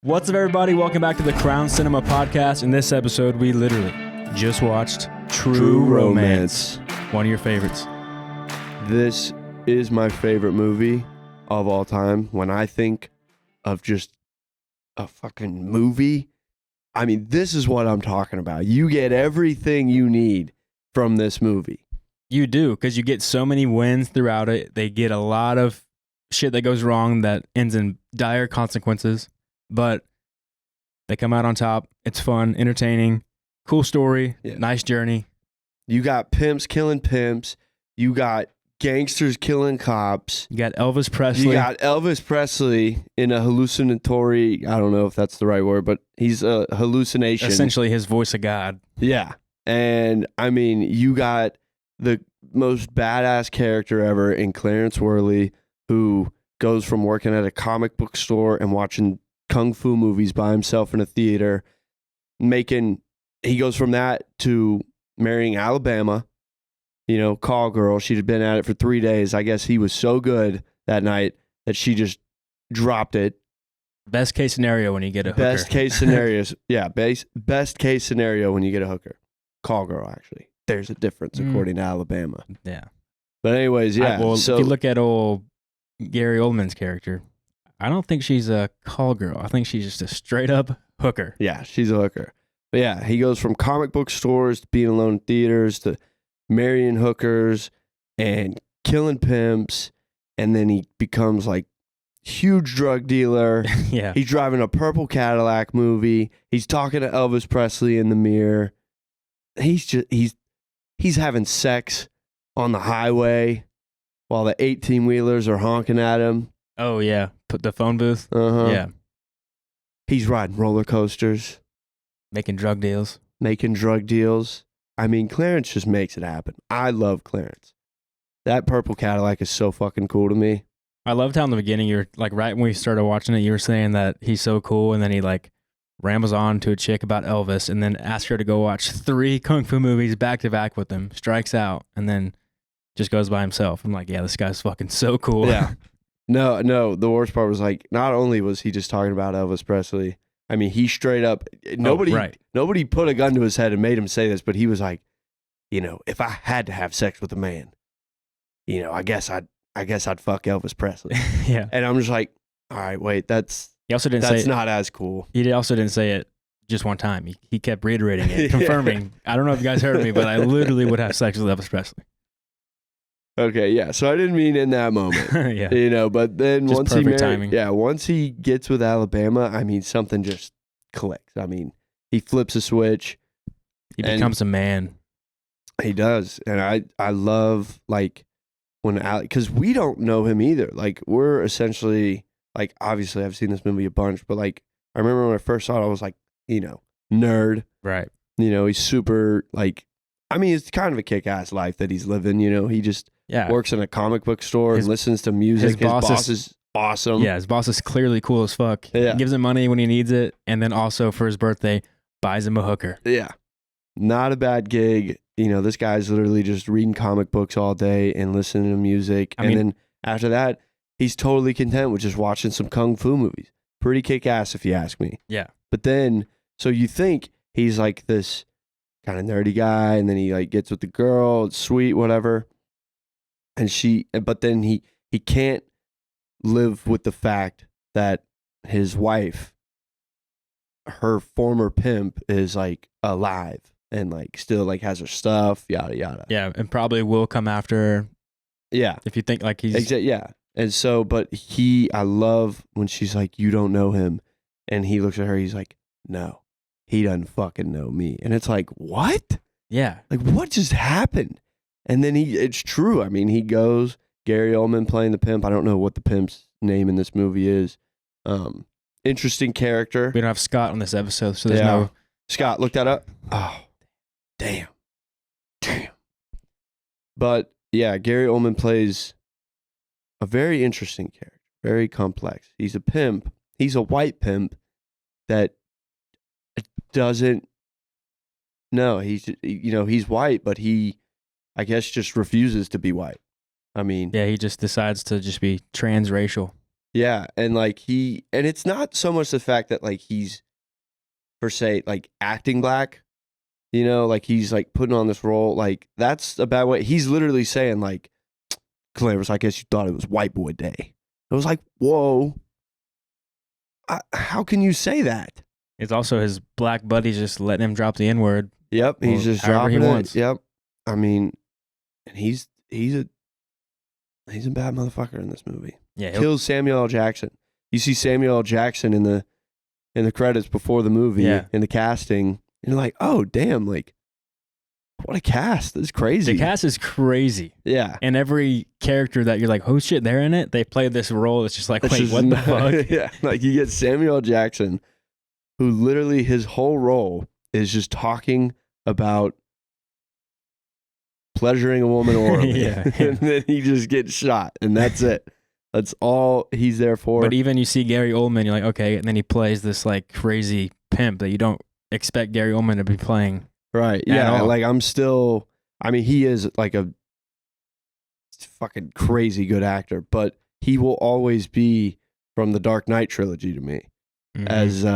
What's up, everybody? Welcome back to the CRWN Cinema Podcast. In this episode, we literally just watched True Romance, one of your favorites. This is my favorite movie of all time. When I think of just a fucking movie, I mean, this is what I'm talking about. You get everything you need from this movie. You do, because you get so many wins throughout it. They get a lot of shit that goes wrong that ends in dire consequences, but they come out on top. It's fun, entertaining, cool story, nice journey. You got pimps killing pimps. You got gangsters killing cops. You got Elvis Presley. You got Elvis Presley in a hallucinatory, I don't know if that's the right word, but he's a hallucination. Essentially his voice of God. Yeah. And I mean, you got the most badass character ever in Clarence Worley, who goes from working at a comic book store and watching kung fu movies by himself in a theater, he goes from that to marrying Alabama, call girl. She'd been at it for 3 days. I guess he was so good that night that she just dropped it. Best case scenario when you get a hooker. Best case scenarios. Yeah, best case scenario when you get a hooker. Call girl, actually. There's a difference according to Alabama. Yeah. But anyways, yeah. If you look at old Gary Oldman's character, I don't think she's a call girl. I think she's just a straight up hooker. Yeah, she's a hooker. But yeah, he goes from comic book stores to being alone in theaters to marrying hookers and killing pimps. And then he becomes like huge drug dealer. Yeah. He's driving a purple Cadillac movie. He's talking to Elvis Presley in the mirror. He's having sex on the highway while the 18-wheelers are honking at him. Oh, yeah. Put the phone booth. Uh-huh. Yeah. He's riding roller coasters. Making drug deals. I mean, Clarence just makes it happen. I love Clarence. That purple Cadillac is so fucking cool to me. I loved how in the beginning, you're like, right when we started watching it, you were saying that he's so cool, and then he like rambles on to a chick about Elvis and then asks her to go watch 3 kung fu movies back to back with him, strikes out, and then just goes by himself. I'm like, yeah, this guy's fucking so cool. Yeah. No, the worst part was like, not only was he just talking about Elvis Presley, I mean, he straight up, nobody put a gun to his head and made him say this, but he was like, if I had to have sex with a man, I guess I'd fuck Elvis Presley. Yeah. And I'm just like, all right, wait, that's not as cool. He also didn't say it just one time. He kept reiterating it, confirming. I don't know if you guys heard me, but I literally would have sex with Elvis Presley. Okay, yeah. So I didn't mean in that moment. Yeah. But then just once he gets with Alabama, I mean, something just clicks. I mean, he flips a switch. He becomes a man. He does. And I love, like, because we don't know him either. Like, we're essentially, like, obviously I've seen this movie a bunch, but, like, I remember when I first saw it, I was like, nerd. Right. He's super, like, I mean, it's kind of a kick-ass life that he's living, he just works in a comic book store and listens to music. His boss is awesome. Yeah, his boss is clearly cool as fuck. Yeah. Gives him money when he needs it, and then also for his birthday, buys him a hooker. Yeah. Not a bad gig. This guy's literally just reading comic books all day and listening to music. Then after that, he's totally content with just watching some kung fu movies. Pretty kick-ass if you ask me. Yeah. But then, so you think he's like this kind of nerdy guy, and then he like gets with the girl, it's sweet, whatever. But then he can't live with the fact that his wife, her former pimp, is like alive and like still like has her stuff, yada yada. Yeah, and probably will come after her. Yeah. If you think like he's yeah. And so, but I love when she's like, you don't know him, and he looks at her, he's like, no, he doesn't fucking know me. And it's like, what? Yeah. Like, what just happened? And then it's true. I mean, he goes, Gary Oldman playing the pimp. I don't know what the pimp's name in this movie is. Interesting character. We don't have Scott on this episode, so there's no... Scott, look that up. Oh, damn. But, yeah, Gary Oldman plays a very interesting character. Very complex. He's a pimp. He's a white pimp that doesn't... No, he's white, but he... I guess just refuses to be white. I mean... Yeah, he just decides to just be transracial. Yeah, and like and it's not so much the fact that like he's per se like acting black, you know, like he's like putting on this role, like that's a bad way. He's literally saying like, Clarence, I guess you thought it was white boy day. I was like, whoa, how can you say that? It's also his black buddies just letting him drop the N-word. Yep, he's just however dropping he it. wants. Yep, I mean, and he's a bad motherfucker in this movie. Yeah, Kills Samuel L. Jackson. You see Samuel L. Jackson in the credits before the movie, in the casting, and you're like, oh damn, like what a cast! That's crazy. The cast is crazy. Yeah, and every character that you're like, oh shit, they're in it. They play this role. It's just like, it's wait, just what the fuck? Yeah, like you get Samuel L. Jackson, who literally his whole role is just talking about pleasuring a woman orally, and then he just gets shot, and that's it. That's all he's there for. But even you see Gary Oldman, you're like, okay, and then he plays this like crazy pimp that you don't expect Gary Oldman to be playing. Right. Yeah. Like he is like a fucking crazy good actor, but he will always be from the Dark Knight trilogy to me as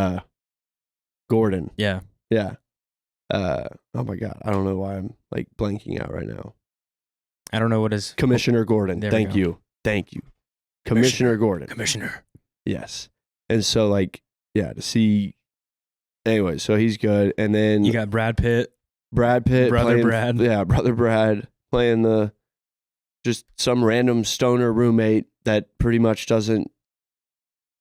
Gordon. Yeah. Yeah. Oh my God. I don't know why I'm like blanking out right now. I don't know what is Commissioner Gordon. Thank you. Commissioner Gordon. Commissioner. Yes. And so like, yeah, to see. Anyway, so he's good, and then you got Brad Pitt, brother playing, Brad, yeah, brother Brad playing just some random stoner roommate that pretty much doesn't.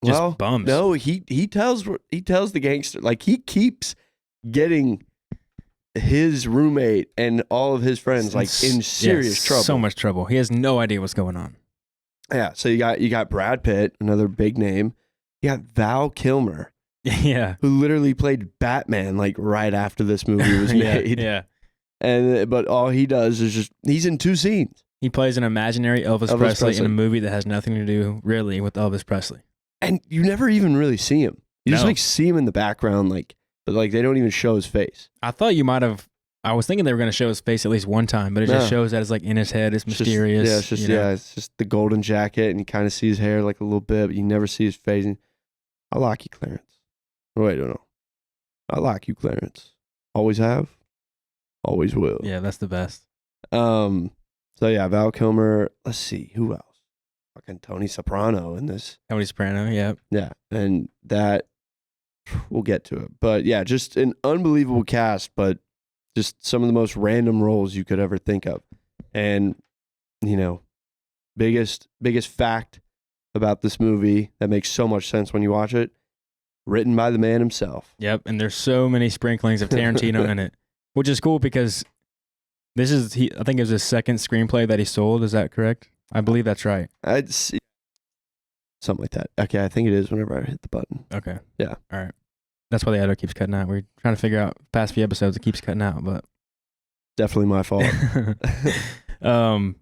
Just bums. No, he tells the gangster, like he keeps getting his roommate and all of his friends like in serious trouble. So much trouble. He has no idea what's going on. Yeah, so you got Brad Pitt, another big name. You got Val Kilmer. Yeah. Who literally played Batman like right after this movie was made. Yeah. But all he does is he's in 2 scenes. He plays an imaginary Elvis Presley in a movie that has nothing to do really with Elvis Presley. And you never even really see him. You just like see him in the background, like, but like they don't even show his face. I thought you might have. I was thinking they were going to show his face at least one time, but it just shows that it's like in his head. It's mysterious. It's just the golden jacket, and you kind of see his hair like a little bit, but you never see his face. And I like you, Clarence. Wait, no. I like you, Clarence. Always have, always will. Yeah, that's the best. So yeah, Val Kilmer. Let's see who else. Fucking Tony Soprano in this. Tony Soprano, yeah. Yeah, and that we'll get to it. But yeah, just an unbelievable cast, but just some of the most random roles you could ever think of. And you know, biggest fact about this movie that makes so much sense when you watch it. Written by the man himself. Yep, and there's so many sprinklings of Tarantino in it, which is cool because this is I think it was his second screenplay that he sold. Is that correct? I believe that's right. I'd see something like that. Okay, I think it is whenever I hit the button. Okay. Yeah. All right. That's why the editor keeps cutting out. We're trying to figure out past few episodes. It keeps cutting out, but definitely my fault. I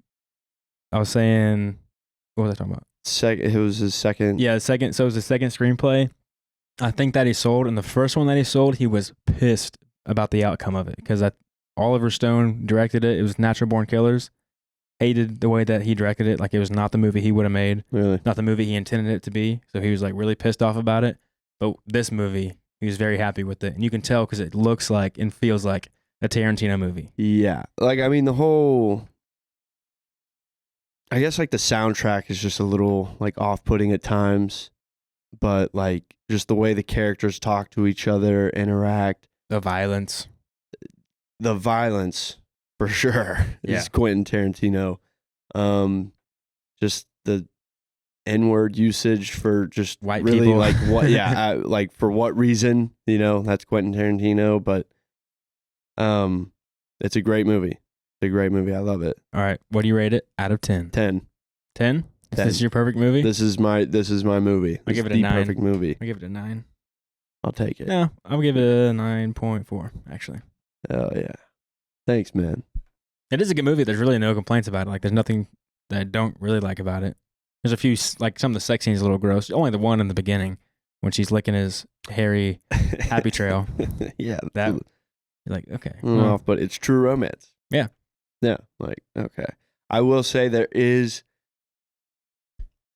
was saying, what was I talking about? It was his second. Yeah, second. So it was the second screenplay. I think that he sold, and the first one that he sold, he was pissed about the outcome of it because Oliver Stone directed it. It was Natural Born Killers. Hated the way that he directed it. Like it was not the movie he would have made. Really? Not the movie he intended it to be. So he was like really pissed off about it. But this movie, he was very happy with it. And you can tell because it looks like and feels like a Tarantino movie. Yeah. Like, I mean, I guess like the soundtrack is just a little like off-putting at times. But like just the way the characters talk to each other, interact. The violence for sure is Quentin Tarantino. Just the N-word usage for just white really people. Like what? Yeah, like for what reason? You know, that's Quentin Tarantino. But it's a great movie. It's a great movie. I love it. All right, what do you rate it out of 10? 10. 10? Is this your perfect movie? This is my movie. I'll give it a 9. Perfect movie. I'll give it a 9. I'll take it. No, I'll give it a 9.4, actually. Oh, yeah. Thanks, man. It is a good movie. There's really no complaints about it. Like, there's nothing that I don't really like about it. There's a few, like, some of the sex scenes are a little gross. Only the one in the beginning when she's licking his hairy happy trail. Yeah. That, you're like, okay. Well, but it's true romance. Yeah. Yeah. Like, okay. I will say there is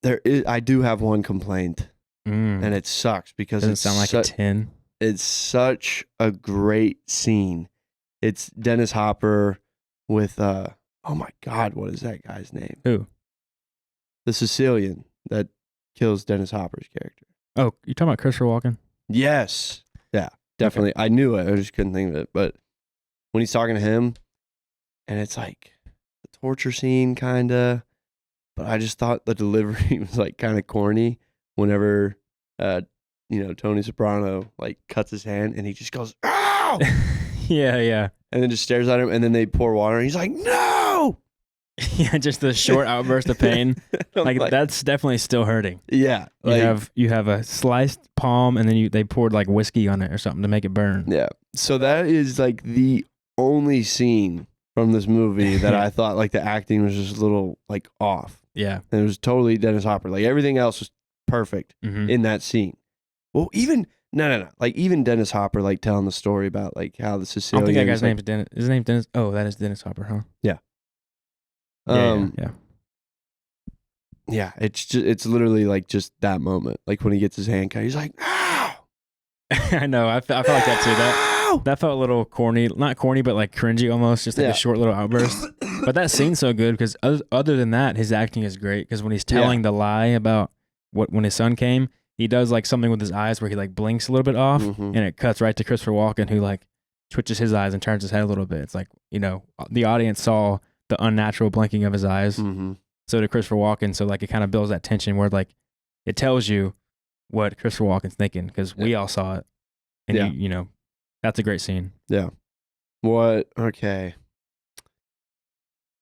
I do have one complaint, and it sucks because Doesn't it's sound like a 10. It's such a great scene. It's Dennis Hopper with oh my God, what is that guy's name? Who? The Sicilian that kills Dennis Hopper's character. Oh, you talking about Christopher Walken? Yes. Yeah, definitely. Okay. I knew it. I just couldn't think of it. But when he's talking to him, and it's like the torture scene, kind of. But I just thought the delivery was like kind of corny whenever, Tony Soprano like cuts his hand and he just goes, "Ow!" Yeah. And then just stares at him, and then they pour water, and he's like, "No!" Yeah, just the short outburst of pain. like that's definitely still hurting. Yeah, you have a sliced palm, and then they poured like whiskey on it or something to make it burn. Yeah. So that is like the only scene from this movie that I thought like the acting was just a little like off. Yeah. And it was totally Dennis Hopper. Like everything else was perfect in that scene. Well, even no. Like even Dennis Hopper like telling the story about like how the Sicilian. I don't think that guy's name's Dennis. His name's Dennis. Oh, that is Dennis Hopper, huh? Yeah. Yeah. Yeah, it's literally like just that moment. Like when he gets his hand cut, he's like, "Ow!" I know. I felt like that too. That felt a little corny. Not corny, but like cringy almost. Just like a short little outburst. But that scene's so good because other than that, his acting is great. Because when he's telling the lie about when his son came, he does like something with his eyes where he like blinks a little bit off, and it cuts right to Christopher Walken, who like twitches his eyes and turns his head a little bit. It's like, the audience saw the unnatural blinking of his eyes. So did Christopher Walken. So like it kind of builds that tension where like it tells you what Christopher Walken's thinking because we all saw it, and that's a great scene. Yeah. Okay.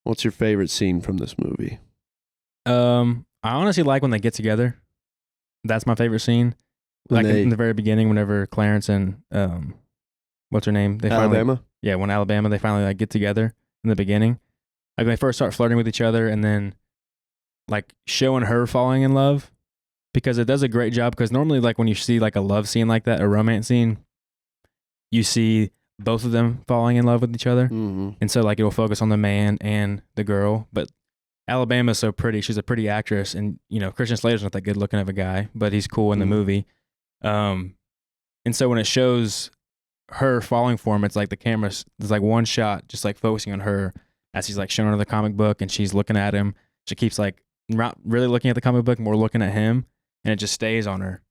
What's your favorite scene from this movie? I honestly like when they get together. That's my favorite scene. In the very beginning, whenever Clarence and what's her name? Alabama? When Alabama, they finally like get together in the beginning. Like they first start flirting with each other and then like showing her falling in love because it does a great job because normally like when you see like a love scene like that, a romance scene, you see both of them falling in love with each other. And so like it will focus on the man and the girl, but Alabama's so pretty. She's a pretty actress, and Christian Slater's not that good looking of a guy, but he's cool in the movie. And so when it shows her falling for him, it's like the camera's there's like one shot just like focusing on her as he's like showing her the comic book, and she's looking at him. She keeps like not really looking at the comic book, more looking at him, and it just stays on her.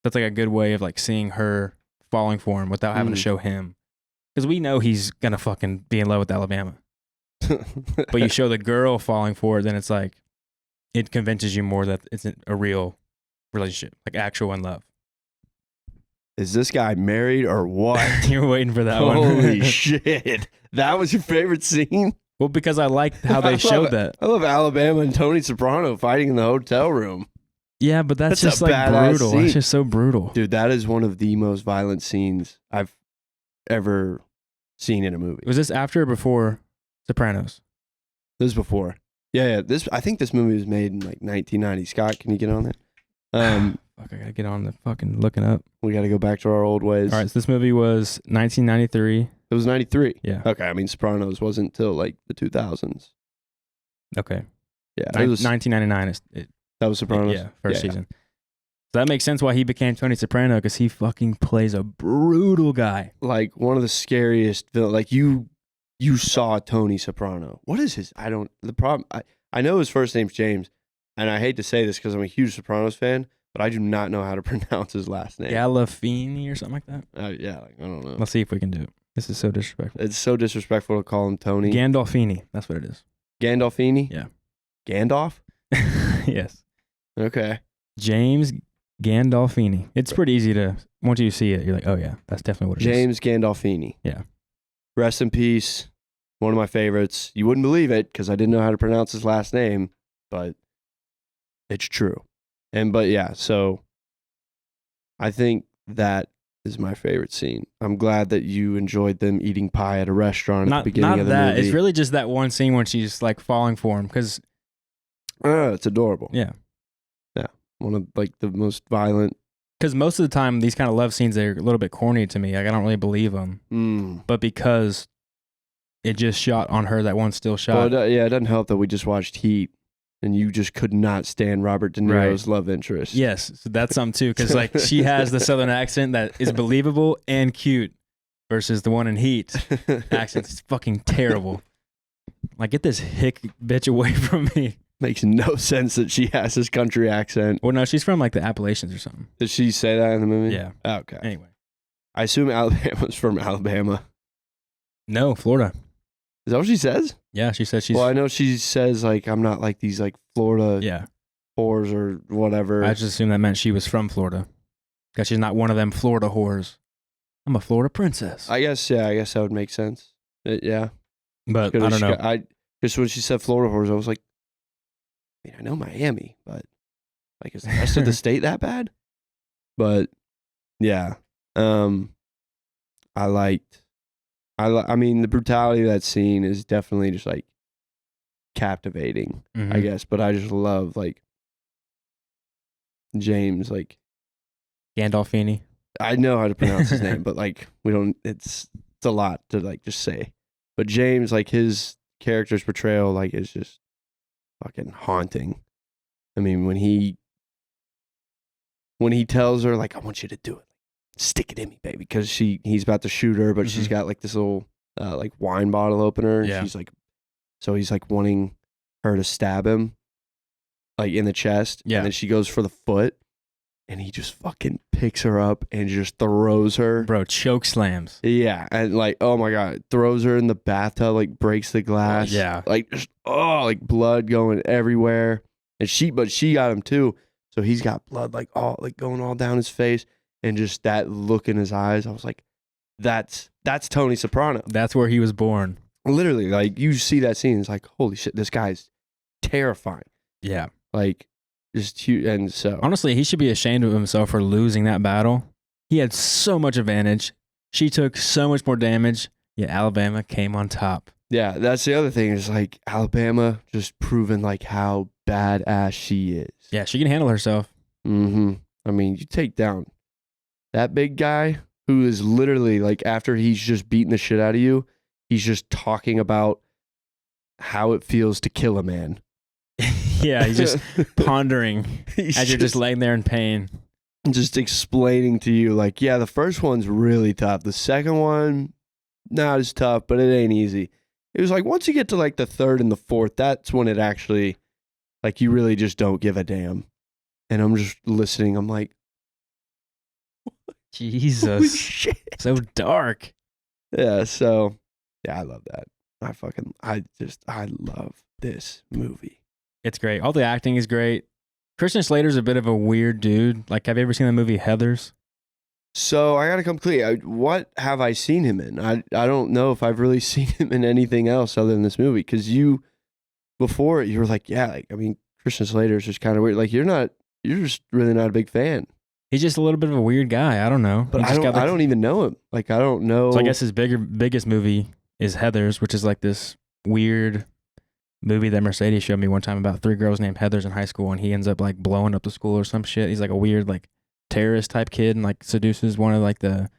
That's like a good way of like seeing her falling for him without having to show him, because we know he's gonna fucking be in love with Alabama. But you show the girl falling for it, then it's like it convinces you more that it's a real relationship, like actual in love. Is this guy married or what? You're waiting for that one. Holy shit. That was your favorite scene? Well, because I liked how they showed that. I love Alabama and Tony Soprano fighting in the hotel room. Yeah, but that's just like brutal. Scene. That's just so brutal. Dude, that is one of the most violent scenes I've ever seen in a movie. Was this after or before Sopranos? This is before. Yeah. I think this movie was made in like 1990. Scott, can you get on that? Fuck, I gotta get on the fucking looking up. We gotta go back to our old ways. All right, so this movie was 1993. It was 93. Yeah. Okay, I mean Sopranos wasn't till like the 2000s. Okay. Yeah. It was 1999. That was Sopranos? First season. So that makes sense why he became Tony Soprano, because he fucking plays a brutal guy. Like one of the scariest villains. Like you saw Tony Soprano. What is his? The problem, I know his first name's James, and I hate to say this because I'm a huge Sopranos fan, but I do not know how to pronounce his last name. Gandolfini or something like that? I don't know. Let's see if we can do it. This is so disrespectful. It's so disrespectful to call him Tony. Gandolfini. That's what it is. Gandolfini? Yeah. Gandalf? Yes. Okay. James Gandolfini. It's pretty easy to, once you see it, you're like, oh yeah, that's definitely what it is. James Gandolfini. Yeah. Rest in peace. One of my favorites. You wouldn't believe it because I didn't know how to pronounce his last name, but it's true. But yeah, so I think that is my favorite scene. I'm glad that you enjoyed them eating pie at a restaurant at the beginning of the movie. It's really just that one scene when she's like falling for him, because it's adorable. Yeah. Yeah. One of like the most violent. Because most of the time, these kind of love scenes are a little bit corny to me. Like I don't really believe them. But because it just shot on her, that one still shot. Well, it doesn't help that we just watched Heat and you just could not stand Robert De Niro's love interest. Yes, so that's something too, because like she has the Southern accent that is believable and cute, versus the one in Heat accent's fucking terrible. Like, get this hick bitch away from me. Makes no sense that she has this country accent. Well, no, she's from like the Appalachians or something. Did she say that in the movie? Yeah. Oh, okay. Anyway. I assume Alabama's from Alabama. No, Florida. Is that what she says? Yeah, she says she's. Well, I know she says like I'm not like these like Florida whores or whatever. I just assumed that meant she was from Florida, because she's not one of them Florida whores. I'm a Florida princess. I guess that would make sense. Yeah, but I don't know. I just when she said Florida whores, I was like, I know Miami, but like is the rest of the state that bad? But yeah, I mean, the brutality of that scene is definitely just like captivating, I guess. But I just love like James, like Gandolfini. I know how to pronounce his name, but like we don't. It's a lot to like just say. But James, like his character's portrayal, like is just fucking haunting. I mean, when he tells her like, "I want you to do it, stick it in me, baby," because he's about to shoot her, but she's got like this little like wine bottle opener. And she's like, so he's like wanting her to stab him, like in the chest. Yeah. And then she goes for the foot, and he just fucking picks her up and just throws her. Bro, choke slams. Yeah, and like, oh my god, throws her in the bathtub, like breaks the glass. Yeah. Like just like blood going everywhere, and she got him too. So he's got blood like all like going all down his face. And just that look in his eyes, I was like, that's Tony Soprano. That's where he was born. Literally, like you see that scene, it's like, holy shit, this guy's terrifying. Yeah. Like, just huge. And so honestly, he should be ashamed of himself for losing that battle. He had so much advantage. She took so much more damage, yet Alabama came on top. Yeah, that's the other thing is like Alabama just proving like how badass she is. Yeah, she can handle herself. I mean, you take down that big guy who is literally like after he's just beating the shit out of you, he's just talking about how it feels to kill a man. Yeah, he's just pondering as you're just laying there in pain. Just explaining to you like, yeah, the first one's really tough. The second one, not as tough, but it ain't easy. It was like once you get to like the third and the fourth, that's when it actually, like you really just don't give a damn. And I'm just listening. I'm like, Jesus, shit. So dark. Yeah, so yeah, I love that. I love this movie. It's great. All the acting is great. Christian Slater's a bit of a weird dude. Like, have you ever seen the movie Heathers? So I gotta come clean. What have I seen him in? I don't know if I've really seen him in anything else other than this movie. Because before you were like, yeah, like I mean, Christian Slater's just kind of weird. Like you're just really not a big fan. He's just a little bit of a weird guy. I don't know. But I don't even know him. Like I don't know. So I guess his biggest movie is Heathers, which is like this weird movie that Mercedes showed me one time about 3 girls named Heathers in high school, and he ends up like blowing up the school or some shit. He's like a weird like terrorist type kid and like seduces one of like the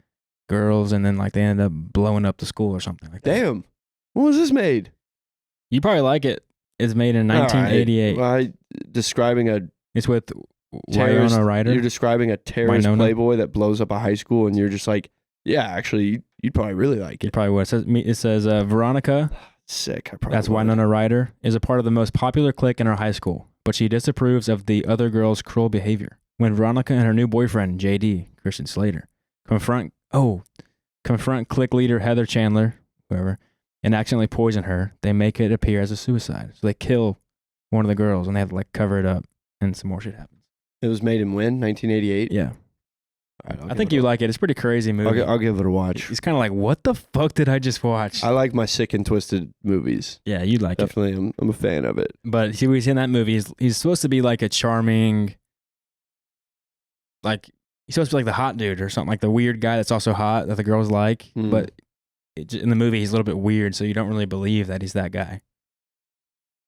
girls, and then like they end up blowing up the school or something like that. Damn. When was this made? You probably like it. It's made in 1988. Well, describing a It's with Winona Ryder. You're describing a terrorist Winona. playboy that blows up a high school, and you're just like, yeah, actually, you'd probably really like You it. probably would. It says Veronica, Sick. I probably that's would. Winona Ryder, is a part of the most popular clique in her high school, but she disapproves of the other girls' cruel behavior. When Veronica and her new boyfriend, JD, Christian Slater, confront clique leader Heather Chandler, whoever, and accidentally poison her, they make it appear as a suicide. So they kill one of the girls, and they have to like cover it up, and some more shit happens. It was made in when? 1988? Yeah. All right, I think you like it. It's a pretty crazy movie. I'll give it a watch. It's kind of like, what the fuck did I just watch? I like my sick and twisted movies. Yeah, you'd like it. Definitely, I'm a fan of it. But see, he's in that movie. He's supposed to be like a charming, like he's supposed to be like the hot dude or something, like the weird guy that's also hot that the girls like. But in the movie, he's a little bit weird, so you don't really believe that he's that guy.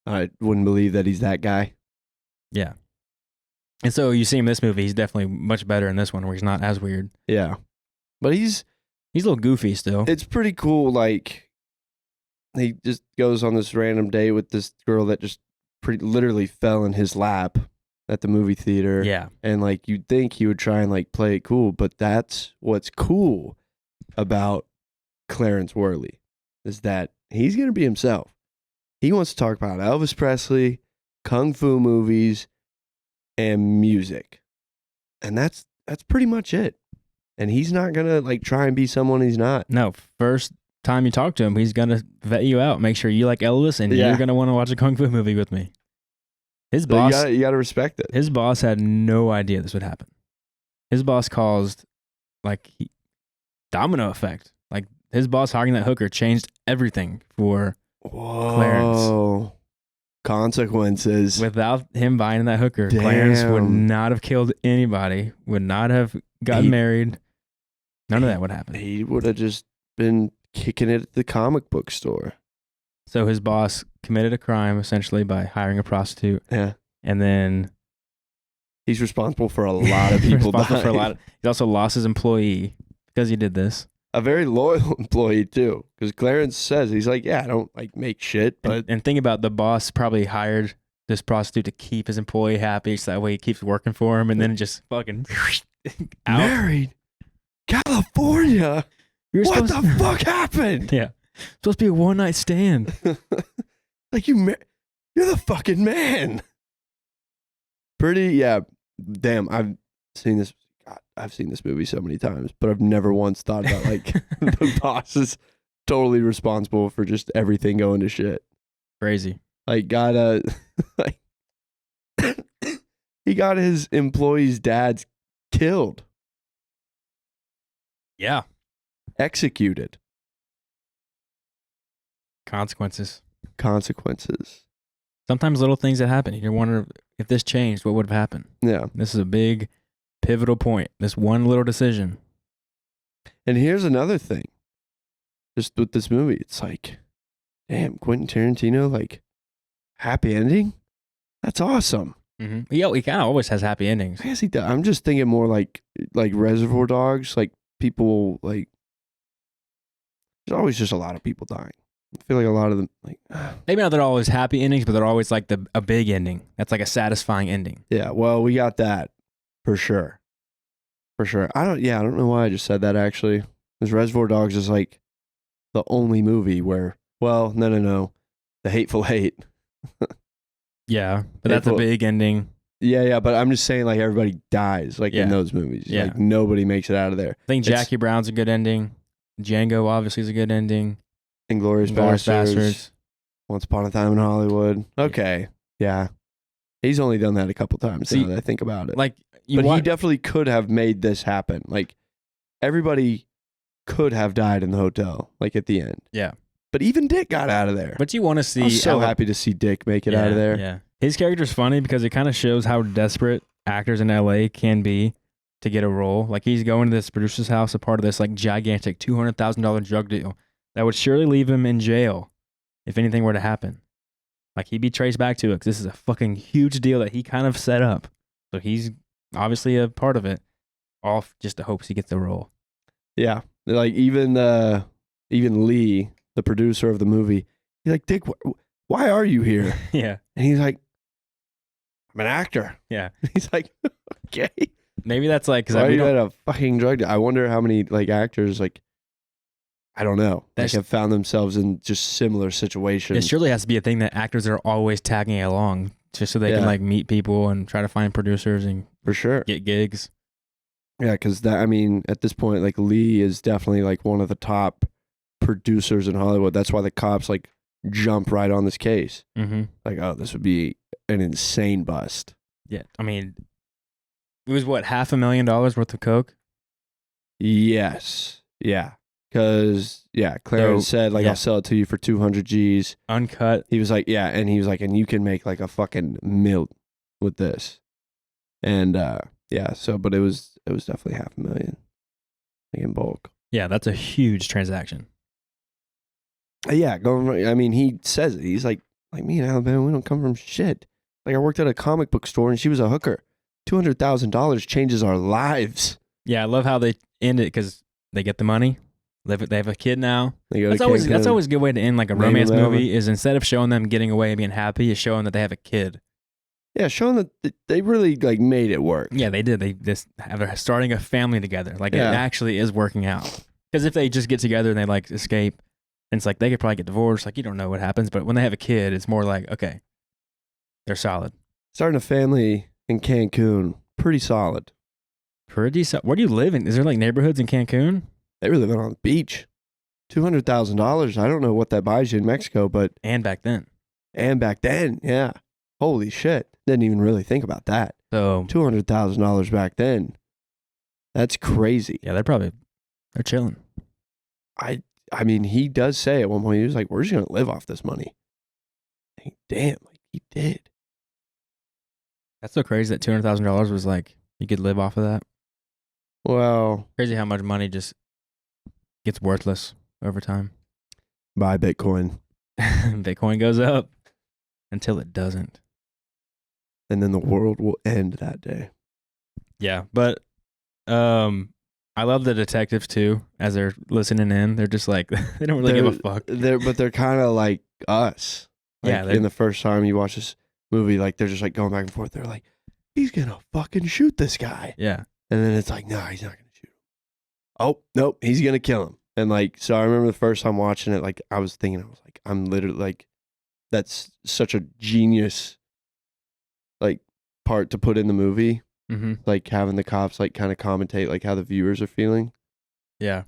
I wouldn't believe that he's that guy. Yeah. And so you see him in this movie, he's definitely much better in this one where he's not as weird. Yeah. But he's a little goofy still. It's pretty cool. Like, he just goes on this random date with this girl that just literally fell in his lap at the movie theater. Yeah. And like you'd think he would try and like play it cool, but that's what's cool about Clarence Worley is that he's going to be himself. He wants to talk about Elvis Presley, kung fu movies, and music. And that's pretty much it. And he's not going to like try and be someone he's not. No, first time you talk to him, he's going to vet you out, make sure you like Elvis, and you're going to want to watch a kung fu movie with me. His boss, you got to respect it. His boss had no idea this would happen. His boss caused domino effect. Like his boss hiring that hooker changed everything for Clarence. Consequences. Without him buying that hooker, Damn. Clarence would not have killed anybody, would not have gotten married. None of that would happen. He would have just been kicking it at the comic book store. So his boss committed a crime essentially by hiring a prostitute. Yeah. And then he's responsible for a lot of people dying. He also lost his employee because he did this. A very loyal employee too. Because Clarence says, he's like, yeah, I don't like make shit. But and think about the boss probably hired this prostitute to keep his employee happy so that way he keeps working for him and then just fucking out. Married. California. What the fuck happened? Yeah. Supposed to be a one-night stand. Like you're the fucking man. Yeah. Damn, I've seen this movie so many times, but I've never once thought about like the boss is totally responsible for just everything going to shit. Crazy. Like he got his employees' dads killed. Yeah. Executed. Consequences. Sometimes little things that happen. You wonder if this changed, what would have happened? Yeah. This is a big pivotal point. This one little decision. And here's another thing. Just with this movie, it's like, damn, Quentin Tarantino, like, happy ending? That's awesome. Mm-hmm. He kind of always has happy endings. I guess he does. I'm just thinking more like Reservoir Dogs, like people, like, there's always just a lot of people dying. I feel like a lot of them, like, maybe not they're always happy endings, but they're always like a big ending. That's like a satisfying ending. Yeah, well, we got that for sure. I don't know why I just said that actually. Because Reservoir Dogs is like the only movie where, well, no, The Hateful Eight. Yeah, but that's a big ending. Yeah, but I'm just saying like everybody dies like in those movies. Yeah. Like nobody makes it out of there. I think Jackie Brown's a good ending. Django obviously is a good ending. Inglourious Basterds. Once Upon a Time in Hollywood. Okay. Yeah. He's only done that a couple times now that I think about it. Like, he definitely could have made this happen. Like, everybody could have died in the hotel, like at the end. Yeah. But even Dick got out of there. But you want to see... I'm so happy to see Dick make it out of there. Yeah. His character's funny because it kind of shows how desperate actors in LA can be to get a role. Like, he's going to this producer's house, a part of this like gigantic $200,000 drug deal that would surely leave him in jail if anything were to happen. Like, he'd be traced back to it because this is a fucking huge deal that he kind of set up. So he's obviously a part of it, all just the hopes he gets the role. Yeah. Like, even Lee, the producer of the movie, he's like, Dick, why are you here? Yeah. And he's like, I'm an actor. Yeah. He's like, okay. Maybe that's like... Why are you at a fucking drug deal? I wonder how many like actors like, I don't know, like have found themselves in just similar situations. It surely has to be a thing that actors are always tagging along just so they can like meet people and try to find producers and for sure get gigs. Yeah, because at this point, like Lee is definitely like one of the top producers in Hollywood. That's why the cops like jump right on this case. Mm-hmm. Like, oh, this would be an insane bust. Yeah, I mean, it was what, $500,000 worth of coke? Yes. Yeah. Because, Clarence said, like, I'll sell it to you for 200 G's. Uncut. He was like, and he was like, and you can make like a fucking mill with this. And, but it was definitely $500,000 like in bulk. Yeah, that's a huge transaction. Yeah, he says it. He's like me in Alabama, we don't come from shit. Like, I worked at a comic book store and she was a hooker. $200,000 changes our lives. Yeah, I love how they end it because they get the money. They have a kid now. They go to That's Cancun. always a good way to end like a Maybe romance whatever. movie. Is instead of showing them getting away and being happy, is showing that they have a kid. Yeah, showing that they really like made it work. Yeah, they did. They're starting a family together. Like Yeah. it actually is working out. Because if they just get together and they like escape, and it's like they could probably get divorced. Like you don't know what happens. But when they have a kid, it's more like okay, they're solid. Starting a family in Cancun, pretty solid. Where do you live in? Is there like neighborhoods in Cancun? They were living on the beach. $200,000. I don't know what that buys you in Mexico, but And back then. back then, yeah. Holy shit. Didn't even really think about that. So $200,000 back then. That's crazy. yeah, they're chilling. I mean, he does say at one point, he was like, we're just going to live off this money. Like, damn, like he did. That's so crazy that $200,000 was like you could live off of that. Well, Crazy how much money just gets worthless over time. buy Bitcoin. Bitcoin goes up until it doesn't. And then the world will end that day. Yeah, but I love the detectives too. As they're listening in, they're just like they don't really give a fuck. They're kind of like us. Like, Yeah, in the first time you watch this movie, like they're just like going back and forth. They're like, he's gonna fucking shoot this guy, Yeah, and then it's like, no, he's not gonna shoot him. Oh nope, he's gonna kill him. And like, so I remember the first time watching it, like I was like, I'm literally like, that's such a genius, like part to put in the movie. mm-hmm. Like having the cops like kind of commentate like how the viewers are feeling. Yeah.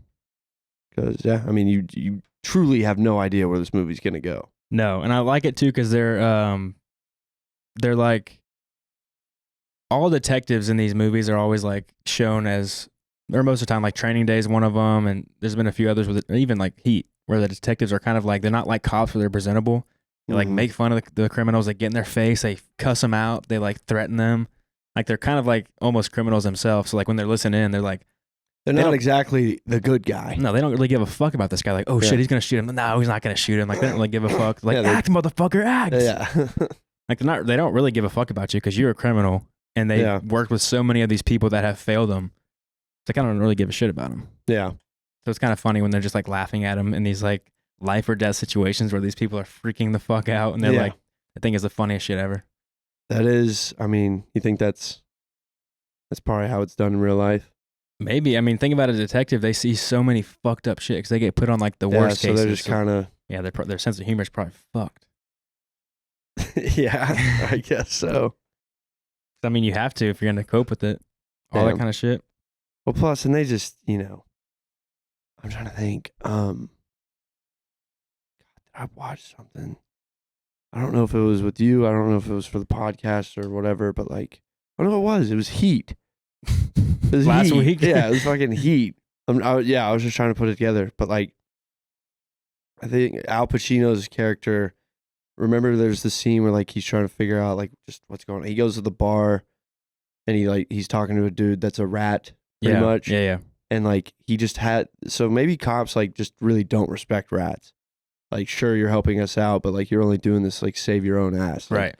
Because yeah, I mean, you truly have no idea where this movie's gonna go. No, and I like it too because they're like all detectives in these movies are always like shown as, or most of the time like Training Day is one of them, and there's been a few others with it, even like Heat, where the detectives are kind of like they're not like cops, but they're presentable. They like Mhm. make fun of the criminals, they get in their face, they cuss them out, they like threaten them, like they're kind of like almost criminals themselves. So like when they're listening in, they're like, They're They not don't- exactly the good guy. no, they don't really give a fuck about this guy. Like, oh Yeah. shit, he's gonna shoot him. No, he's not gonna shoot him. Like they don't really give a fuck. Like Yeah, they- act, motherfucker, act. Yeah. Like they don't really give a fuck about you because you're a criminal, and they Yeah. worked with so many of these people that have failed them. They kind of don't really give a shit about them. Yeah. So it's kind of funny when they're just like laughing at him in these like life or death situations where these people are freaking the fuck out, and they're Yeah. like, I think it's the funniest shit ever. That is, I mean, you think that's probably how it's done in real life? Maybe. I mean, think about a detective. They see so many fucked up shit because they get put on like the Yeah, worst so cases. they're just kind of, yeah, their sense of humor is probably fucked. yeah, I guess so. I mean, you have to if you're gonna cope with it. All that Damn. kind of shit. Well, plus, and they just, I'm trying to think. God, did I watch something? I don't know if it was with you. I don't know if it was for the podcast or whatever, but like, I don't know what it was. It was Heat. It was Last Heat. week? Yeah, it was fucking Heat. I was just trying to put it together. But like, I think Al Pacino's character, remember there's the scene where like he's trying to figure out like just what's going on. He goes to the bar and he's talking to a dude that's a rat pretty much. Yeah, yeah. And like he just had, so maybe cops like just really don't respect rats. Like, sure, you're helping us out, but like you're only doing this like save your own ass. Like, Right.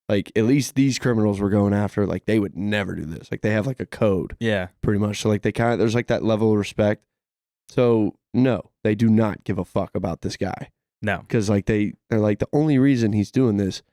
Like at least these criminals were going after, like they would never do this. Like they have like a code Yeah. pretty much. So like they kind of, there's like that level of respect. So no, they do not give a fuck about this guy. No. Because like they're like, the only reason he's doing this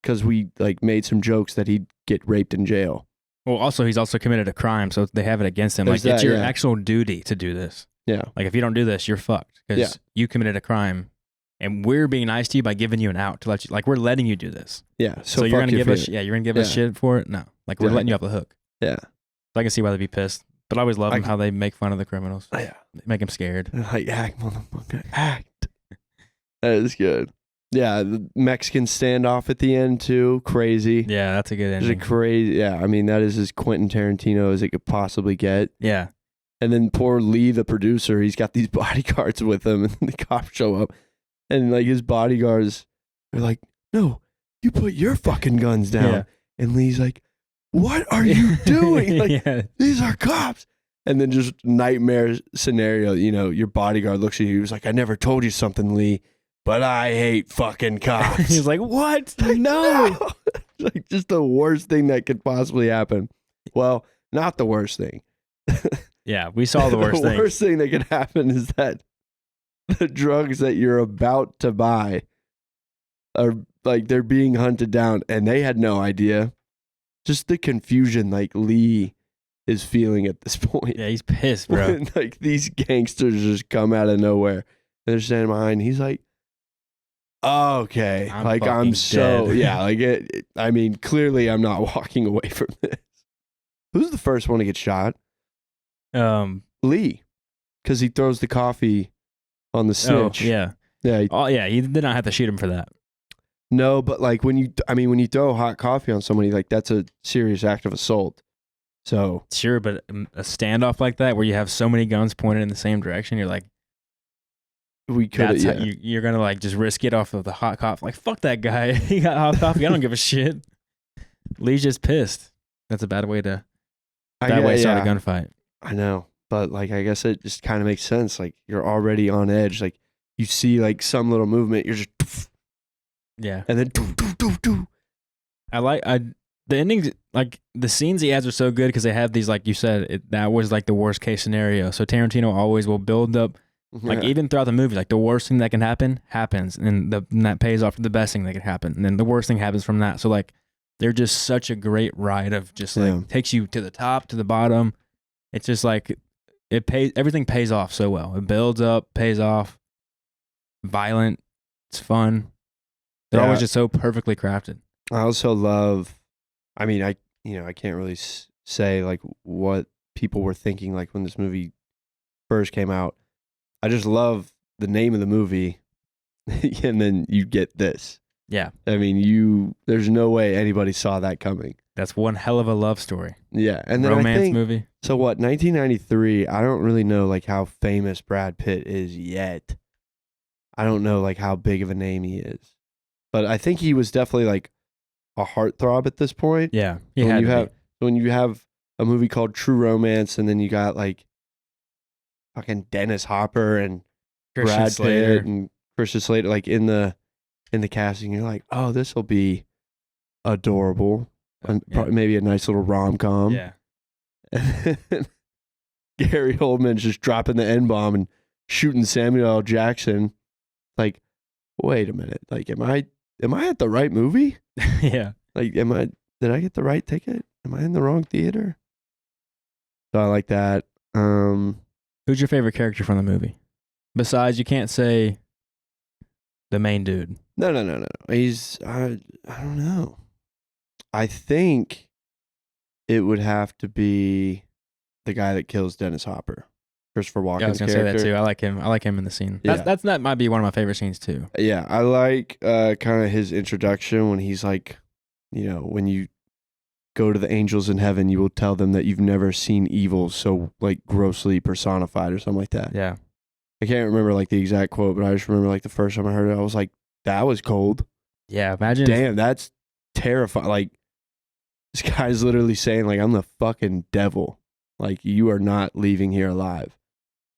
because we like made some jokes that he'd get raped in jail. Well, also he's also committed a crime, so they have it against him. There's Like it's that, your yeah. actual duty to do this. Yeah. Like if you don't do this, you're fucked because Yeah. you committed a crime, and we're being nice to you by giving you an out to let you. Like we're letting you do this. Yeah. So fuck you're gonna you give for us, it. yeah, you're gonna give us Yeah. shit for it. No, like we're Yeah. letting you off the hook. Yeah. So I can see why they'd be pissed, but I always love I them can- how they make fun of the criminals. Yeah. They make them scared. They're like, act, motherfucker, act. That is good. Yeah, the Mexican standoff at the end too, crazy. Yeah, that's a good There's a ending. crazy, yeah. I mean, that is as Quentin Tarantino as it could possibly get. Yeah, And then poor Lee, the producer, he's got these bodyguards with him, and the cops show up, and like his bodyguards are like, "No, you put your fucking guns down." Yeah. And Lee's like, "What are you doing? Like, yeah, these are cops." And then just nightmare scenario, your bodyguard looks at you, he's like, "I never told you something, Lee, but I hate fucking cops." he's like, what? Like, No. Like just the worst thing that could possibly happen. Well, not the worst thing. Yeah, we saw the worst thing. worst thing that could happen is that the drugs that you're about to buy are like they're being hunted down, and they had no idea. Just the confusion like Lee is feeling at this point. Yeah, he's pissed, bro. When, like these gangsters just come out of nowhere. They're standing behind. He's like, oh, okay. I'm so dead. yeah. I mean, clearly I'm not walking away from this. Who's the first one to get shot? Lee, because he throws the coffee on the snitch. Oh, yeah. Yeah. He did not have to shoot him for that. No, but like when you throw hot coffee on somebody, like that's a serious act of assault. So Sure, but a standoff like that where you have so many guns pointed in the same direction, you're like, we could. how you're gonna like just risk it off of the hot coffee. Like, fuck that guy. He got hot coffee. I don't give a shit. Lee's just pissed. That's a bad way to start a gunfight. I know, but like I guess it just kind of makes sense. Like you're already on edge. Like you see like some little movement, you're just yeah, and then do. The endings, like the scenes he has are so good because they have these, like you said, that was like the worst case scenario. So Tarantino always will build up, like even throughout the movie, like the worst thing that can happen happens, and that pays off to the best thing that can happen, and then the worst thing happens from that. So like they're just such a great ride of just like takes you to the top, to the bottom. It's just like everything pays off so well. It builds up, pays off, violent, it's fun. They're always just so perfectly crafted. I also love, I mean, I can't really say like what people were thinking like when this movie first came out. I just love the name of the movie, and then you get this. Yeah. I mean, there's no way anybody saw that coming. That's one hell of a love story. Yeah. And then romance movie. So what, 1993, I don't really know like how famous Brad Pitt is yet. I don't know like how big of a name he is. But I think he was definitely like a heartthrob at this point. Yeah. When you have a movie called True Romance, and then you got like fucking Dennis Hopper and Christian Brad Slater. Pitt and Christian Slater like in the casting, you're like, oh, this will be adorable. And probably maybe a nice little rom-com. Yeah. Gary Oldman's just dropping the N-bomb and shooting Samuel L. Jackson. Like, wait a minute. Like, am I at the right movie? Yeah. Like, did I get the right ticket? Am I in the wrong theater? So I like that. Who's your favorite character from the movie? Besides, you can't say the main dude. No. He's, I don't know. I think it would have to be the guy that kills Dennis Hopper. Christopher Walken's I was going to say that too. I like him in the scene. That might be one of my favorite scenes too. Yeah, I like kind of his introduction when he's like, when you go to the angels in heaven, you will tell them that you've never seen evil so like grossly personified or something like that. Yeah. I can't remember like the exact quote, but I just remember like the first time I heard it, I was like, that was cold. Yeah, imagine. Damn, that's terrifying. Like, this guy's literally saying like, I'm the fucking devil. Like, you are not leaving here alive.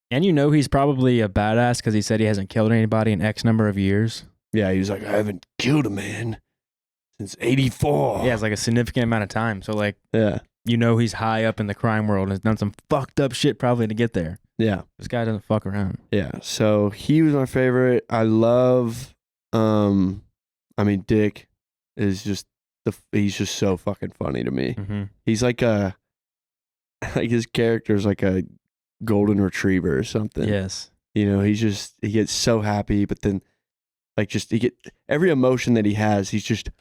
And he's probably a badass because he said he hasn't killed anybody in X number of years. Yeah, he was like, I haven't killed a man since 84. Yeah, it's like a significant amount of time. So like, yeah, he's high up in the crime world and has done some fucked up shit probably to get there. Yeah. This guy doesn't fuck around. Yeah, so he was my favorite. I love, Dick is just, he's just so fucking funny to me. Mm-hmm. He's like his character's like a golden retriever or something. Yes. He gets so happy, but then like every emotion that he has, he's just,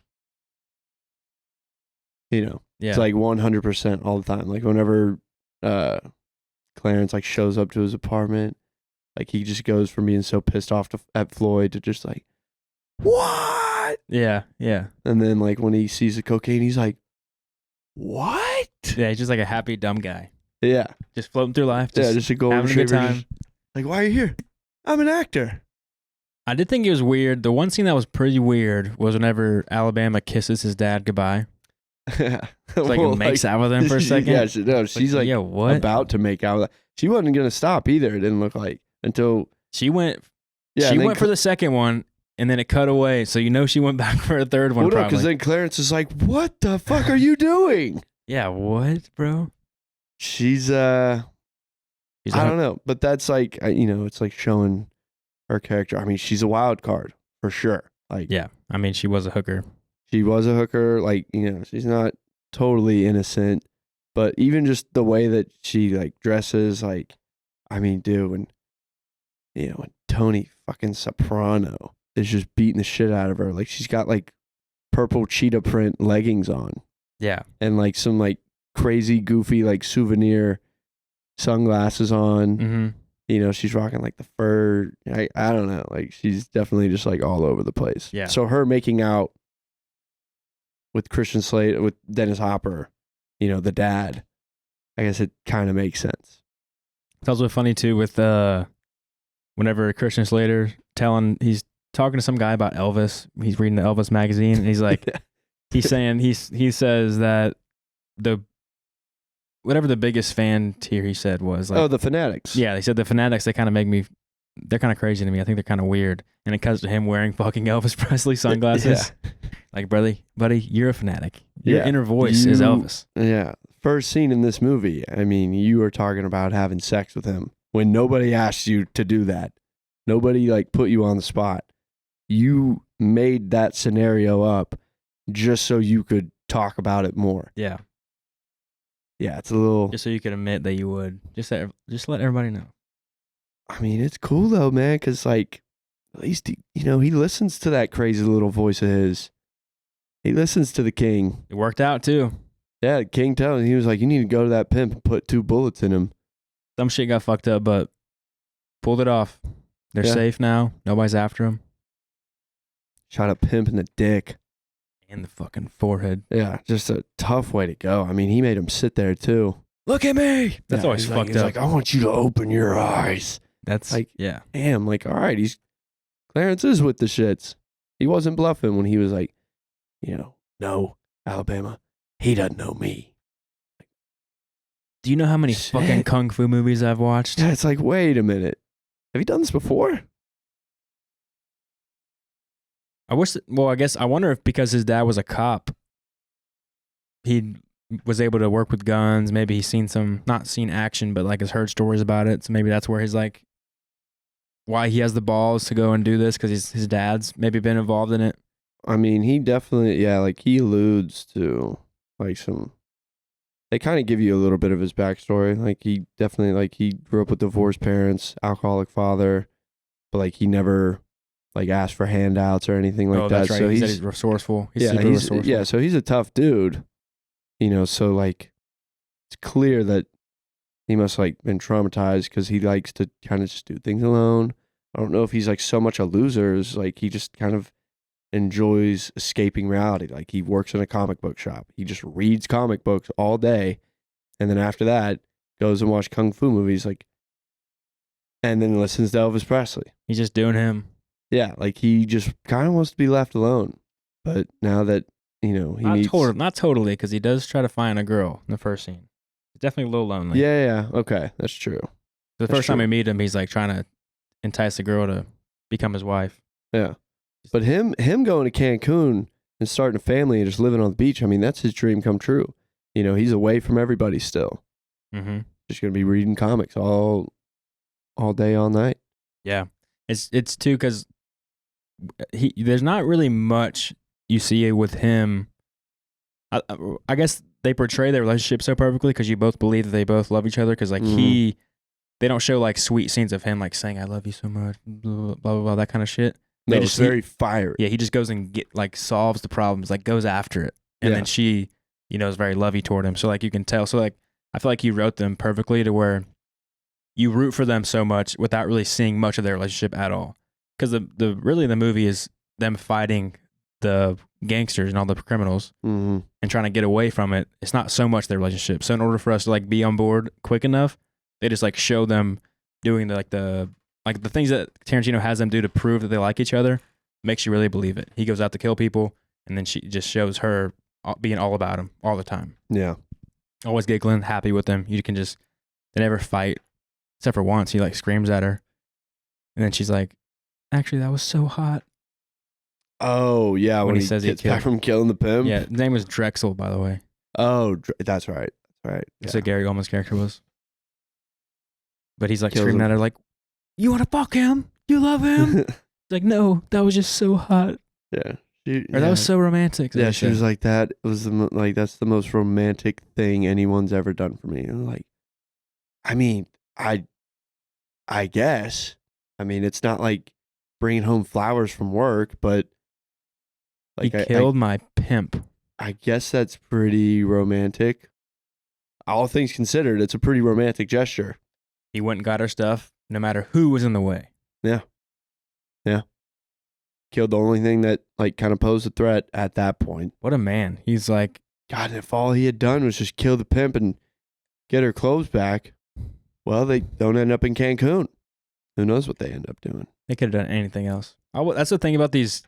it's like 100% all the time. Like whenever Clarence like shows up to his apartment, like he just goes from being so pissed off at Floyd to just like, what? Yeah. And then like when he sees the cocaine, he's like, what? Yeah, he's just like a happy dumb guy. Yeah. Just floating through life. Just a golden having a good retriever. time. Like, why are you here? I'm an actor. I did think it was weird. The one scene that was pretty weird was whenever Alabama kisses his dad goodbye. Like makes out with him for a second. Yeah, she's like what? About to make out with him. She wasn't going to stop either, it didn't look like, until... She went for the second one, and then it cut away, so she went back for a third one probably. Because then Clarence is like, what the fuck are you doing? Yeah, what, bro? She's I don't know, but that's like, it's like showing her character. I mean, she's a wild card for sure. Like, Yeah. I mean, she was a hooker. she was a hooker. Like, she's not totally innocent, but even just the way that she like dresses, like, I mean, dude, when Tony fucking Soprano is just beating the shit out of her, like she's got like purple cheetah print leggings on Yeah. and like some like crazy goofy like souvenir sunglasses on. Mm-hmm. She's rocking like the fur. I don't know. Like she's definitely just like all over the place. Yeah. So her making out with Christian Slater, with Dennis Hopper, the dad, I guess it kind of makes sense. It's also funny too with whenever Christian Slater he's talking to some guy about Elvis. He's reading the Elvis magazine and he's like, he's saying he says that whatever the biggest fan tier he said was like, the Fanatics. Yeah, they said the Fanatics, they're kind of crazy to me. I think they're kind of weird. And it comes to him wearing fucking Elvis Presley sunglasses. Yeah. Like, buddy, you're a fanatic. Your inner voice is Elvis. Yeah. First scene in this movie, I mean, you were talking about having sex with him when nobody asked you to do that. Nobody like put you on the spot. You made that scenario up just so you could talk about it more. Yeah. Yeah, it's a little... Just so you could admit that you would. Just let everybody know. I mean, it's cool though, man, because like, at least, he listens to that crazy little voice of his. He listens to the king. It worked out too. Yeah, the king tells him, he was like, you need to go to that pimp and put 2 bullets in him. Some shit got fucked up, but pulled it off. They're safe now. Nobody's after him. Shot a pimp in the dick. And the fucking forehead. Yeah, just a tough way to go. I mean, he made him sit there too. Look at me. That's always fucked up. He's like, I want you to open your eyes. That's like, yeah. Damn, like, all right, Clarence is with the shits. He wasn't bluffing when he was like, no, Alabama, he doesn't know me. Do you know how many fucking kung fu movies I've watched? Yeah, it's like, wait a minute. Have you done this before? I wonder if because his dad was a cop, he was able to work with guns. Maybe he's not seen action, but like has heard stories about it. So maybe that's where he's like, why he has the balls to go and do this, because his dad's maybe been involved in it. I mean, he definitely, like he alludes to like they kind of give you a little bit of his backstory. Like he definitely, like he grew up with divorced parents, alcoholic father, but like he never like asked for handouts or anything like that. That's right. So he's resourceful. He's super resourceful. Yeah, so he's a tough dude. So like it's clear that he must like been traumatized because he likes to kind of just do things alone. I don't know if he's like so much a loser as like he just kind of enjoys escaping reality. Like he works in a comic book shop. He just reads comic books all day. And then after that goes and watches kung fu movies, like, and then listens to Elvis Presley. He's just doing him. Yeah. Like he just kind of wants to be left alone. But now that, not totally, because he does try to find a girl in the first scene. He's definitely a little lonely. Yeah. Okay. That's true. The first time we meet him, he's like trying to entice a girl to become his wife. Yeah. But him going to Cancun and starting a family and just living on the beach, I mean, that's his dream come true. He's away from everybody still. Mm-hmm. Just going to be reading comics all day, all night. Yeah. It's too, because there's not really much you see with him. I guess they portray their relationship so perfectly because you both believe that they both love each other, because like they don't show like sweet scenes of him like saying, I love you so much, blah, blah, blah, blah, that kind of shit. No, it's very fiery. Yeah, he just goes and solves the problems, like goes after it. And then she, is very lovey toward him. So like you can tell. So like I feel like he wrote them perfectly to where you root for them so much without really seeing much of their relationship at all. Because the movie is them fighting the gangsters and all the criminals and trying to get away from it. It's not so much their relationship. So in order for us to like be on board quick enough, they just like show them doing the things that Tarantino has them do to prove that they like each other. Makes you really believe it. He goes out to kill people, and then she just shows her being all about him all the time. Yeah. Always giggling, happy with them. They never fight, except for once. He like screams at her, and then she's like, actually, that was so hot. Oh, yeah. When he says he gets back from killing the pimp. Yeah, his name was Drexel, by the way. Oh, that's right. That's what Gary Oldman's character was. But he's like screaming at her like, you want to fuck him? You love him? It's like, no, that was just so hot. Yeah. That was so romantic. Yeah, she was like, that was that's the most romantic thing anyone's ever done for me. And I'm like, I mean, I guess. I mean, it's not like bringing home flowers from work, but like he killed my pimp. I guess that's pretty romantic. All things considered, it's a pretty romantic gesture. He went and got her stuff, no matter who was in the way. Yeah. Yeah. Killed the only thing that like kind of posed a threat at that point. What a man. He's like, God, if all he had done was just kill the pimp and get her clothes back, well, they don't end up in Cancun. Who knows what they end up doing? They could have done anything else. That's the thing about these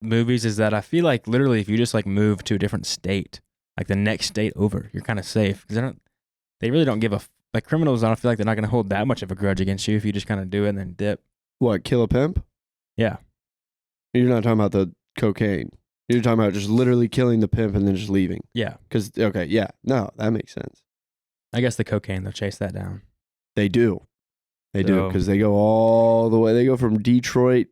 movies is that I feel like literally if you just like move to a different state, like the next state over, you're kind of safe because they really don't give like criminals. I don't feel like they're not going to hold that much of a grudge against you if you just kind of do it and then dip. What, kill a pimp? Yeah. You're not talking about the cocaine. You're talking about just literally killing the pimp and then just leaving. Yeah. Because, okay, yeah. No, that makes sense. I guess the cocaine, they'll chase that down. They do. They do. Because they go all the way. They go from Detroit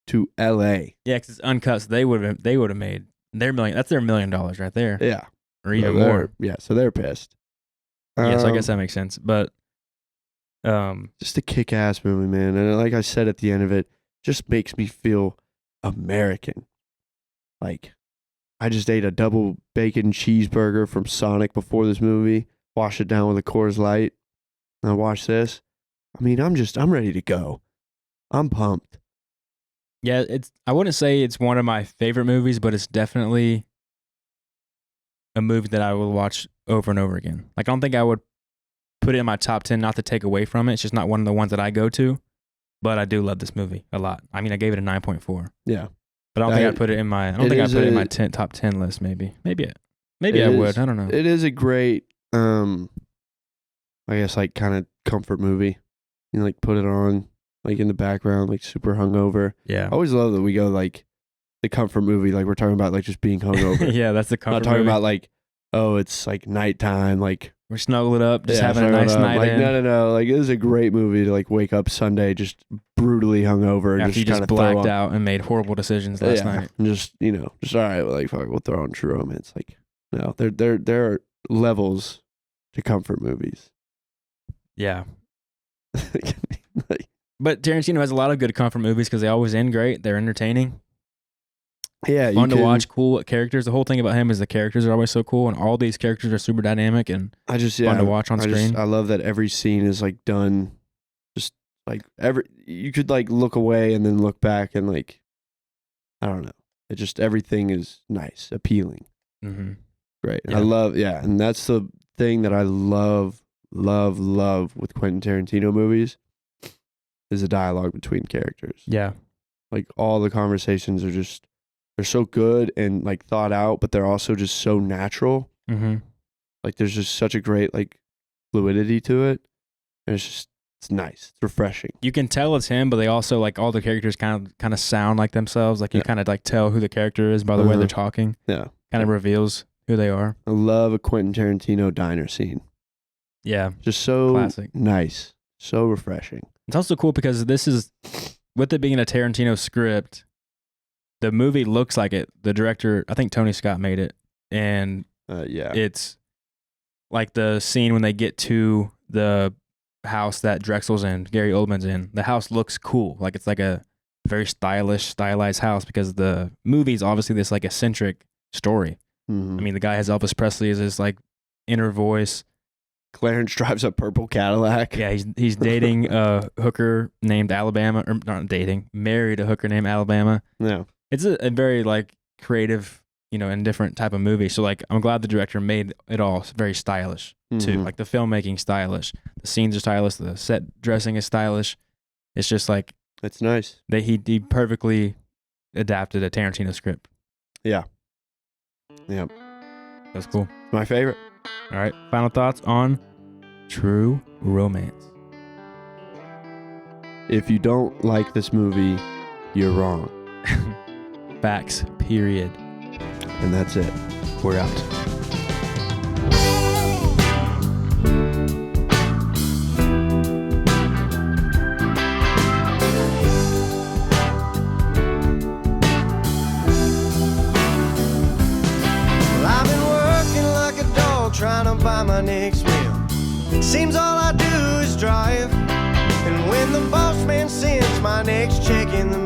to L.A. Yeah, because it's uncut. So they would have made their million. That's their $1 million right there. Yeah. Or even more. Yeah, so they're pissed. Yeah, so I guess that makes sense. But just a kick-ass movie, man. And like I said at the end of it, just makes me feel American. Like, I just ate a double bacon cheeseburger from Sonic before this movie, washed it down with a Coors Light, and I watched this. I mean, I'm ready to go. I'm pumped. Yeah, I wouldn't say it's one of my favorite movies, but it's definitely a movie that I will watch over and over again. Like, I don't think I would put it in my top 10, not to take away from it. It's just not one of the ones that I go to. But I do love this movie a lot. I mean, I gave it a 9.4. Yeah. But I don't think I'd put it in my top 10 list, maybe. Maybe I would. I don't know. It is a great, I guess, like, kind of comfort movie. You know, like, put it on, like, in the background, like, super hungover. Yeah. I always love that we go, like, the comfort movie, like, we're talking about, like, just being hungover. Yeah, that's the comfort movie. Not talking about, like, oh, it's, like, nighttime, like, we're snuggling up, just having a nice night like, in. No. Like, it is a great movie to, like, wake up Sunday just brutally hungover. After you just blacked out and made horrible decisions last night. And just, you know, just, all right, well, like, fuck, we'll throw on True Romance. Like, no, there are levels to comfort movies. Yeah. But Tarantino has a lot of good comfort movies because they always end great. They're entertaining. Yeah, fun to watch, cool characters. The whole thing about him is the characters are always so cool, and all these characters are super dynamic and fun to watch on screen. I love that every scene is like done, just like you could like look away and then look back and like, I don't know. It just everything is nice, appealing. Mm-hmm. Great. Yeah. I love and that's the thing that I love with Quentin Tarantino movies is the dialogue between characters. Yeah, like all the conversations are just. They're so good and like thought out, but they're also just so natural. Mm-hmm. Like there's just such a great like fluidity to it, and it's nice. It's refreshing. You can tell it's him, but they also like all the characters kind of sound like themselves. Like you kind of like tell who the character is by the way they're talking. Yeah, kind of reveals who they are. I love a Quentin Tarantino diner scene. Yeah, just so classic, nice, so refreshing. It's also cool because this is with it being a Tarantino script. The movie looks like it. The director, I think Tony Scott made it. And it's like the scene when they get to the house that Drexel's in, Gary Oldman's in. The house looks cool. Like it's like a very stylized house because the movie's obviously this like eccentric story. Mm-hmm. I mean, the guy has Elvis Presley as his like inner voice. Clarence drives a purple Cadillac. Yeah, he's dating a hooker named Alabama, or not dating, married a hooker named Alabama. Yeah. It's a very like creative, you know, and different type of movie. So like, I'm glad the director made it all very stylish too. Like the filmmaking stylish, the scenes are stylish, the set dressing is stylish. It's just like it's nice. He perfectly adapted a Tarantino script. Yeah. Yeah. That's cool. My favorite. All right. Final thoughts on True Romance. If you don't like this movie, you're wrong. Facts, period. And that's it. We're out. Seems all I do is drive. And when the boss man sends my next check in the